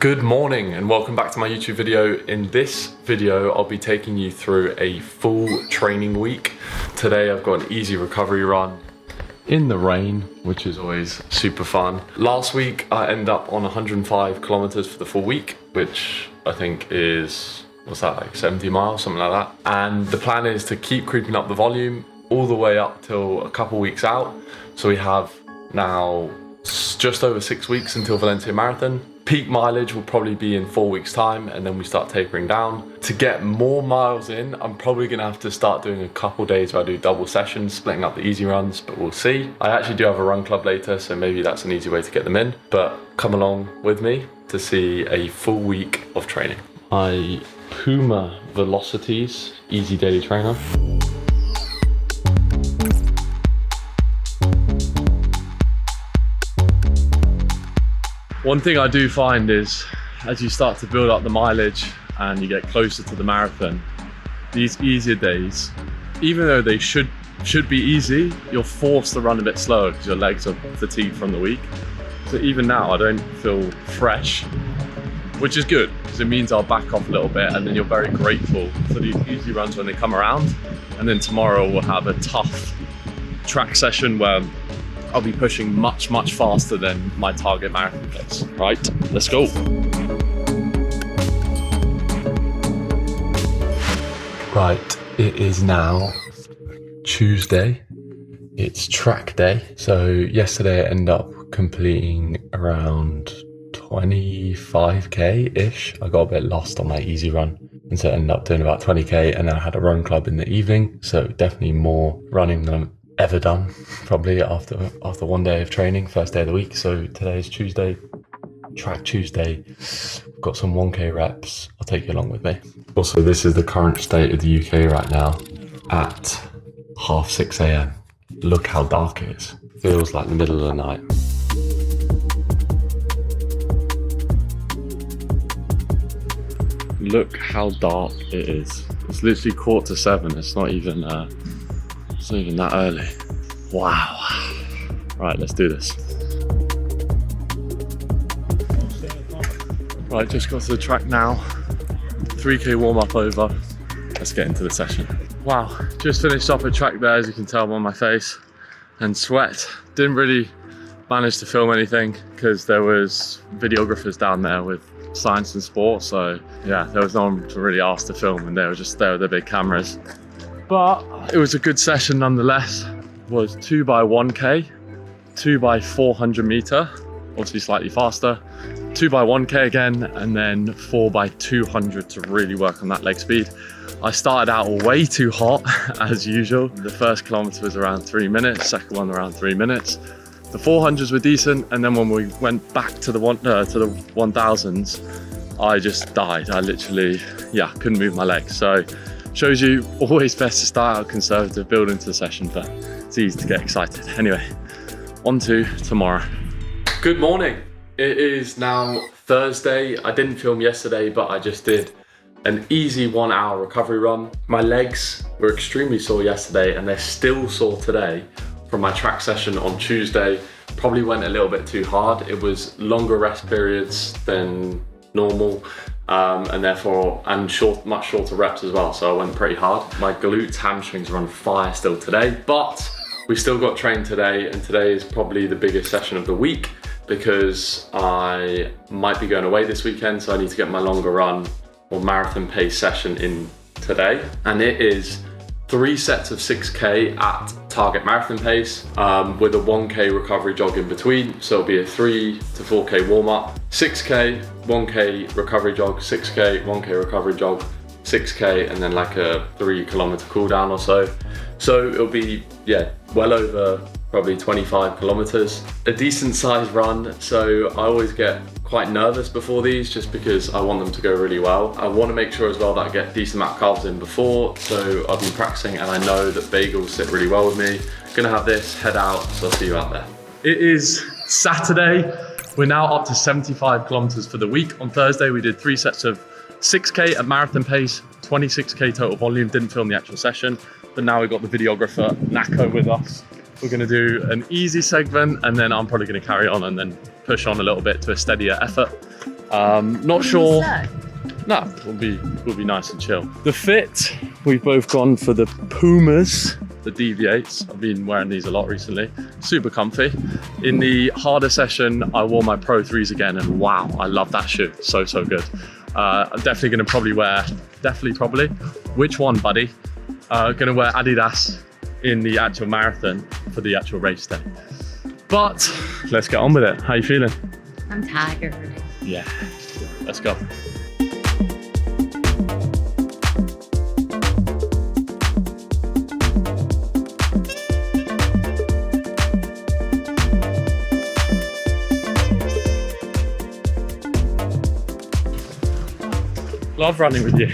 Good morning and welcome back to my YouTube video. In this video, I'll be taking you through a full training week. Today, I've got an easy recovery run in the rain, which is always super fun. Last week, I ended up on 105 kilometers for the full week, which I think is, what's that, like 70 miles, something like that. And the plan is to keep creeping up the volume all the way up till a couple weeks out. So we have now just over 6 weeks until Valencia Marathon. Peak mileage will probably be in 4 weeks time, and then we start tapering down. To get more miles in, I'm probably gonna have to start doing a couple days where I do double sessions, splitting up the easy runs, but we'll see. I actually do have a run club later, so maybe that's an easy way to get them in, but come along with me to see a full week of training. My Puma Velocities Easy Daily Trainer. One thing I do find is, as you start to build up the mileage and you get closer to the marathon, these easier days, even though they should be easy, you're forced to run a bit slower because your legs are fatigued from the week. So even now, I don't feel fresh, which is good because it means I'll back off a little bit, and then you're very grateful for these easy runs when they come around. And then tomorrow we'll have a tough track session where I'll be pushing much faster than my target marathon pace. Right, let's go. Right, it is now Tuesday. It's track day. So yesterday I ended up completing around 25k-ish. I got a bit lost on my easy run, and so I ended up doing about 20k, and then I had a run club in the evening. So definitely more running than I'm ever done, probably after 1 day of training, first day of the week. So today is Tuesday, track Tuesday. Got some 1k reps. I'll take you along with me. Also, this is the current state of the UK right now at 6:30 a.m. Look how dark it is. Feels like the middle of the night. Look how dark it is. It's literally 6:45. It's not even that early. Wow. Right, let's do this. Right, just got to the track now. 3k warm up over. Let's get into the session. Wow, just finished off a track there, as you can tell by my face, and sweat. Didn't really manage to film anything because there was videographers down there with science and sport. So yeah, there was no one to really ask to film, and they were just there with their big cameras. But it was a good session nonetheless. It was 2x1k, 2x400 meter, obviously slightly faster, 2x1k again, and then 4x200 to really work on that leg speed. I started out way too hot as usual. The first kilometer was around 3 minutes, second one around 3 minutes. The 400s were decent, and then when we went back to the 1000s, I just died. I literally, couldn't move my legs. So shows you always best to start out conservative, build into the session, but it's easy to get excited. Anyway, on to tomorrow. Good morning. It is now Thursday. I didn't film yesterday, but I just did an easy 1 hour recovery run. My legs were extremely sore yesterday, and they're still sore today from my track session on Tuesday. Probably went a little bit too hard. It was longer rest periods than normal. And therefore, much shorter reps as well, so I went pretty hard. My glutes, hamstrings are on fire still today, but we still got trained today, and today is probably the biggest session of the week because I might be going away this weekend, so I need to get my longer run or marathon pace session in today. And it is 3 sets of 6k at target marathon pace with a 1k recovery jog in between. So it'll be a 3 to 4k warm up, 6k, 1k recovery jog, 6k, 1k recovery jog, 6k, and then like a 3 kilometer cool down or so. So it'll be, well over probably 25 kilometers. A decent sized run. So I always get quite nervous before these just because I want them to go really well. I want to make sure as well that I get a decent amount of carbs in before. So I've been practicing, and I know that bagels sit really well with me. Gonna have this, head out, so I'll see you out there. It is Saturday. We're now up to 75 kilometers for the week. On Thursday, we did 3 sets of 6k at marathon pace, 26k total volume. Didn't film the actual session, but now we've got the videographer, Nako, with us. We're gonna do an easy segment, and then I'm probably gonna carry on and then push on a little bit to a steadier effort. Not sure. No, we'll be nice and chill. The fit, we've both gone for the Pumas, the DV8s. I've been wearing these a lot recently. Super comfy. In the harder session, I wore my Pro 3s again, and wow, I love that shoe. So good. I'm definitely gonna probably wear, probably. Which one, buddy? Gonna wear Adidas in the actual marathon for the actual race day. But let's get on with it. How you feeling? I'm tired. Yeah, let's go. Love running with you.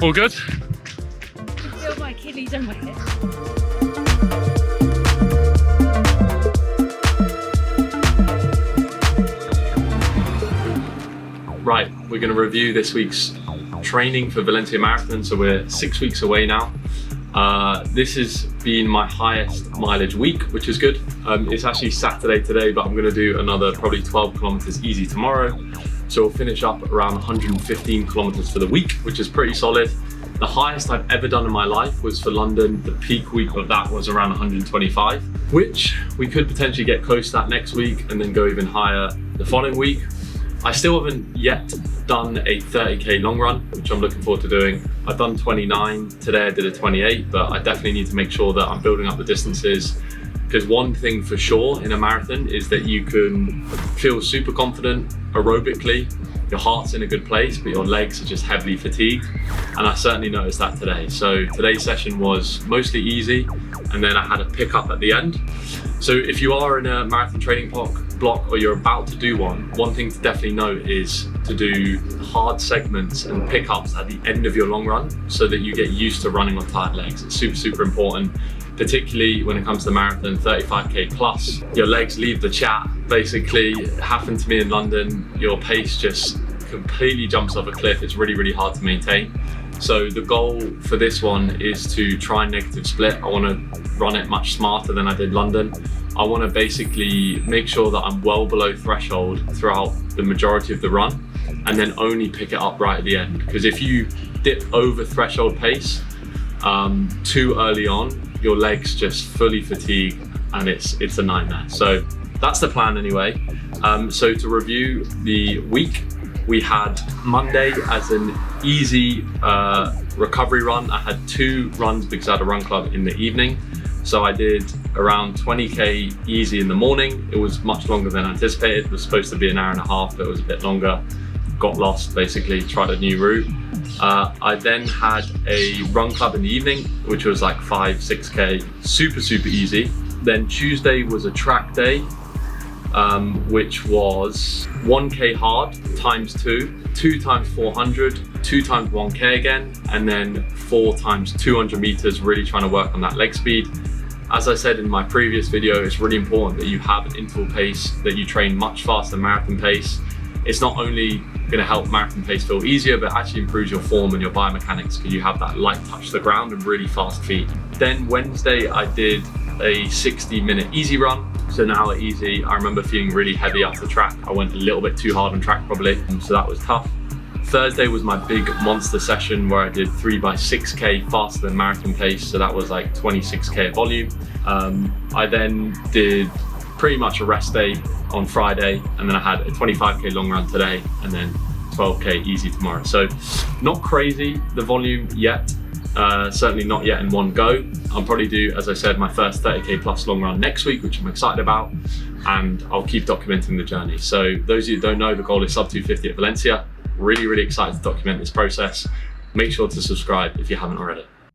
All good? I can feel my Achilles and my hip. Right, we're going to review this week's training for Valencia Marathon. So we're 6 weeks away now. This has been my highest mileage week, which is good. It's actually Saturday today, but I'm going to do another probably 12 kilometers easy tomorrow. So we'll finish up around 115 kilometers for the week, which is pretty solid. The highest I've ever done in my life was for London. The peak week of that was around 125, which we could potentially get close to that next week and then go even higher the following week. I still haven't yet done a 30k long run, which I'm looking forward to doing. I've done 29, today I did a 28, but I definitely need to make sure that I'm building up the distances, because one thing for sure in a marathon is that you can feel super confident aerobically, your heart's in a good place, but your legs are just heavily fatigued. And I certainly noticed that today. So today's session was mostly easy, and then I had a pickup at the end. So if you are in a marathon training block or you're about to do one thing to definitely note is to do hard segments and pickups at the end of your long run so that you get used to running on tired legs. It's super important, particularly when it comes to marathon 35k plus. Your legs leave the chat. Basically, it happened to me in London. Your pace just completely jumps off a cliff. It's really hard to maintain. So the goal for this one is to try negative split. I want to run it much smarter than I did London. I want to basically make sure that I'm well below threshold throughout the majority of the run, and then only pick it up right at the end. Because if you dip over threshold pace too early on, your legs just fully fatigue and it's a nightmare. So that's the plan anyway. So to review the week, we had Monday as an easy recovery run. I had 2 runs because I had a run club in the evening. So I did around 20k easy in the morning. It was much longer than anticipated. It was supposed to be an hour and a half, but it was a bit longer. Got lost, basically, tried a new route. I then had a run club in the evening, which was like 5-6k, super easy. Then Tuesday was a track day, which was 1k hard times 2 times 400, 2 times 1k again, and then 4 times 200 meters, really trying to work on that leg speed. As I said in my previous video, it's really important that you have an interval pace, that you train much faster than marathon pace. It's not only going to help marathon pace feel easier, but actually improves your form and your biomechanics because you have that light touch to the ground and really fast feet. Then Wednesday, I did a 60-minute easy run. So an hour easy. I remember feeling really heavy after track. I went a little bit too hard on track probably, so that was tough. Thursday was my big monster session where I did 3x6k faster than marathon pace, so that was like 26k volume. I then did pretty much a rest day on Friday, and then I had a 25k long run today, and then 12k easy tomorrow. So not crazy the volume yet, certainly not yet in one go. I'll probably do, as I said, my first 30k plus long run next week, which I'm excited about, and I'll keep documenting the journey. So those of you who don't know, the goal is sub 250 at Valencia. Really excited to document this process. Make sure to subscribe if you haven't already.